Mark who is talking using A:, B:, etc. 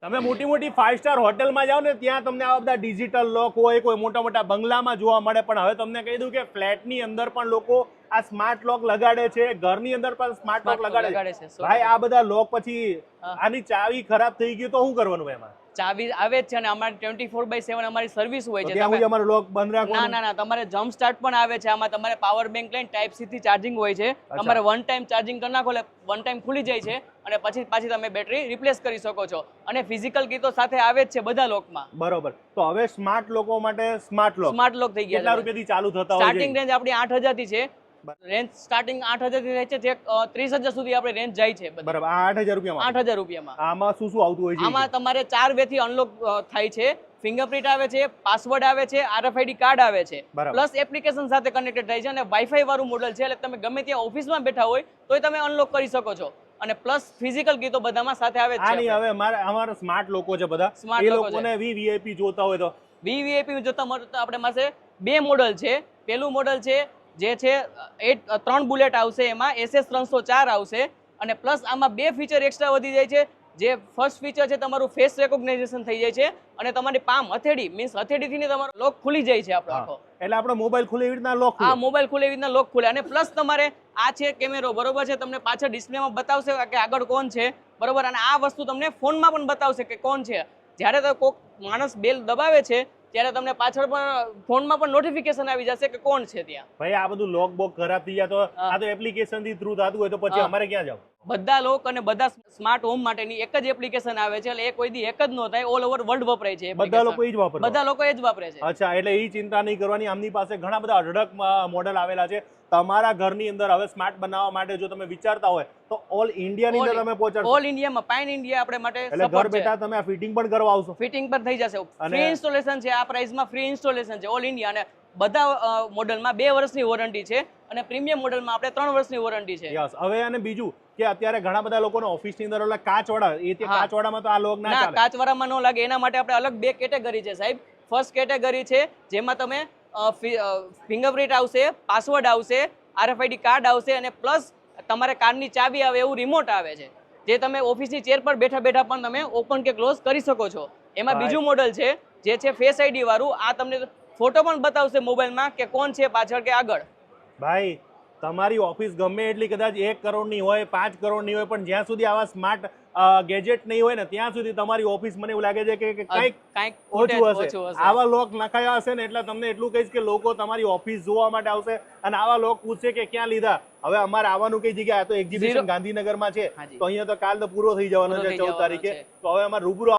A: તમે મોટી મોટી 5 સ્ટાર હોટલમાં જાઓ ને ત્યાં તમને આવા બધા ડિજિટલ લોક હોય, કોઈ મોટા મોટા બંગલામાં જોવા મળે, પણ હવે તમને કહી દઉં કે ફ્લેટની અંદર પણ લોકો આ સ્માર્ટ લોક લગાડે છે, ઘરની અંદર પણ સ્માર્ટ લોક લગાડે છે. ભાઈ આ બધા લોક પછી આની ચાવી ખરાબ થઈ ગઈ તો શું કરવાનું એમાં?
B: ચાવી આવે જ છે અને અમારી 24/7 અમારી સર્વિસ હોય છે.
A: ત્યાં અમારો લોક બંધ રાખવાનો?
B: ના, તમારે જમ્પ સ્ટાર્ટ પણ આવે છે. આમાં તમારે પાવર બેંક લઈને ટાઈપ સી થી ચાર્જિંગ હોય છે. તમારે વન ટાઈમ ચાર્જિંગ કરી નાખો એટલે વન ટાઈમ ખુલી જાય છે અને પછી પાછી તમે બેટરી રિપ્લેસ કરી શકો છો. અને ફિઝિકલ કી તો સાથે આવે જ છે બધા લોકમાં.
A: બરોબર. તો હવે સ્માર્ટ લોકો માટે સ્માર્ટ લોક
B: થઈ ગયા.
A: કેટલા રૂપિયાથી ચાલુ થતા હોય?
B: સ્ટાર્ટિંગ રેન્જ આપણી 8000 થી છે. રેન્જ સ્ટાર્ટિંગ 8000 થી રહે છે, જે 30000 સુધી આપણે રેન્જ જાય છે.
A: બરાબર. આ 8000 રૂપિયામાં?
B: 8000 રૂપિયામાં.
A: આમાં શું શું આવતું હોય છે?
B: આમાં તમારે 4 વે થી અનલોક થાય છે. ફિંગરપ્રિન્ટ આવે છે, પાસવર્ડ આવે છે, RFID કાર્ડ આવે છે, પ્લસ એપ્લિકેશન સાથે કનેક્ટેડ થાય છે અને વાઈફાઈ વાળું મોડલ છે. એટલે તમે ગમે ત્યાં ઓફિસમાં બેઠા હોય તોય તમે અનલોક કરી શકો છો. અને પ્લસ ફિઝિકલ કી તો બધામાં સાથે આવે છે.
A: આની હવે અમારા સ્માર્ટ લોકો છે બધા, એ લોકોને VVIP જોતા હોય તો
B: VVIP જોતા મળે તો આપણે પાસે 2 મોડલ છે. પેલું મોડલ છે જે છે 3 બુલેટ આવશે, એમાં SS 304 આવશે અને પ્લસ આમાં 2 ફીચર એક્સ્ટ્રા વધી જાય છે. જે ફર્સ્ટ ફીચર છે તમારું ફેસ રેકોગ્નાઇઝેશન થઈ જાય છે અને તમારી પામ હથેળી મીન્સ હથેળીથી ને તમારો લોક ખુલી જાય છે આપણો આખો.
A: એટલે આપણો મોબાઈલ ખુલે એવી રીતના લોક
B: ખુલે. હા, મોબાઈલ ખુલે એવી રીતના લોક ખુલે. અને પ્લસ તમારે આ છે કેમેરો, બરોબર છે, તમને પાછળ ડિસ્પ્લેમાં બતાવશે કે આગળ કોણ છે, બરોબર. અને આ વસ્તુ તમને ફોનમાં પણ બતાવશે કે કોણ છે. જ્યારે તો કોઈક માણસ બેલ દબાવે છે ત્યારે તમને પાછળ પણ ફોનમાં પણ નોટિફિકેશન આવી જશે કે કોણ છે ત્યાં.
A: ભાઈ આ બધું લોક બોક ખરાબ થઈ જાય તો આ તો એપ્લિકેશન થી થ્રુ થતું હોય તો પછી અમારે ક્યાં જાવ?
B: બધા લોક અને બધા સ્માર્ટ હોમ માટેની એક જ એપ્લિકેશન આવે છે. એટલે એ કોઈ દી એક જ ન થાય, ઓલ ઓવર વર્લ્ડ વપરાય છે.
A: બધા લોકો એ જ વાપરે?
B: બધા લોકો એ જ વાપરે છે.
A: અચ્છા, એટલે એ ચિંતા નહીં કરવાની. આમની પાસે ઘણા બધા અઢળક મોડેલ આવેલા છે. તમારા ઘરની અંદર હવે સ્માર્ટ બનાવવા માટે જો તમે વિચારતા હોય તો ઓલ ઇન્ડિયા ની અંદર તમે પહોંચાડો?
B: ઓલ ઇન્ડિયામાં, પાઇન ઇન્ડિયા આપણે માટે
A: એટલે ઘર બેઠા તમે આ ફિટિંગ પણ કરવા આવશો?
B: ફિટિંગ પણ થઈ જશે. ફ્રી ઇન્સ્ટોલેશન છે. આ પ્રાઇસમાં ફ્રી ઇન્સ્ટોલેશન છે ઓલ ઇન્ડિયા. અને બધા મોડેલમાં 2 વર્ષની વોરંટી છે અને પ્રીમિયમ મોડેલમાં આપણે 3 વર્ષની વોરંટી છે.
A: યસ. હવે અને બીજું કે અત્યારે ઘણા બધા લોકોને ઓફિસની અંદર ઓલા કાચવાળા, એ કાચવાળામાં તો આ લોક ના ચાલે.
B: કાચવાળામાં ન લાગે એના માટે આપણે અલગ 2 કેટેગરી છે સાહેબ. ફર્સ્ટ કેટેગરી છે જેમાં તમે ફિંગરપ્રિન્ટ આવશે, પાસવર્ડ આવશે, RFID કાર્ડ આવશે અને પ્લસ તમારે કારની ચાવી આવે એવું રિમોટ આવે છે, જે તમે ઓફિસની ચેર પર બેઠા બેઠા પણ તમે ઓપન કે ક્લોઝ કરી શકો છો. એમાં બીજું મોડલ છે જે છે ફેસ ID વાળું. આ તમને ફોટો પણ બતાવશે મોબાઈલમાં કે કોણ છે પાછળ કે આગળ. ભાઈ
A: તમારી ઓફિસ ગમે એટલી કદાચ 1 કરોડની હોય, 5 કરોડની હોય, પણ જ્યાં સુધી આવા સ્માર્ટ ગેજેટ નહીં હોય ને ત્યાં સુધી તમારી ઓફિસ મને એવું લાગે છે કે કંઈક ઓછું હશે. આવા લોક નખાયા હશે ને એટલે તમને એટલું કહીશ કે લોકો તમારી ઓફિસ જોવા માટે આવશે અને આવા લોક પૂછશે કે ક્યાં લીધા. હવે અમારે આવવાનું કઈ જગ્યાએ? તો એક્ઝિબિશન ગાંધીનગરમાં છે, તો અહીંયા તો કાલ તો પૂરો થઈ જવાનો છે 14 તારીખે. તો હવે અમારે રૂબરૂ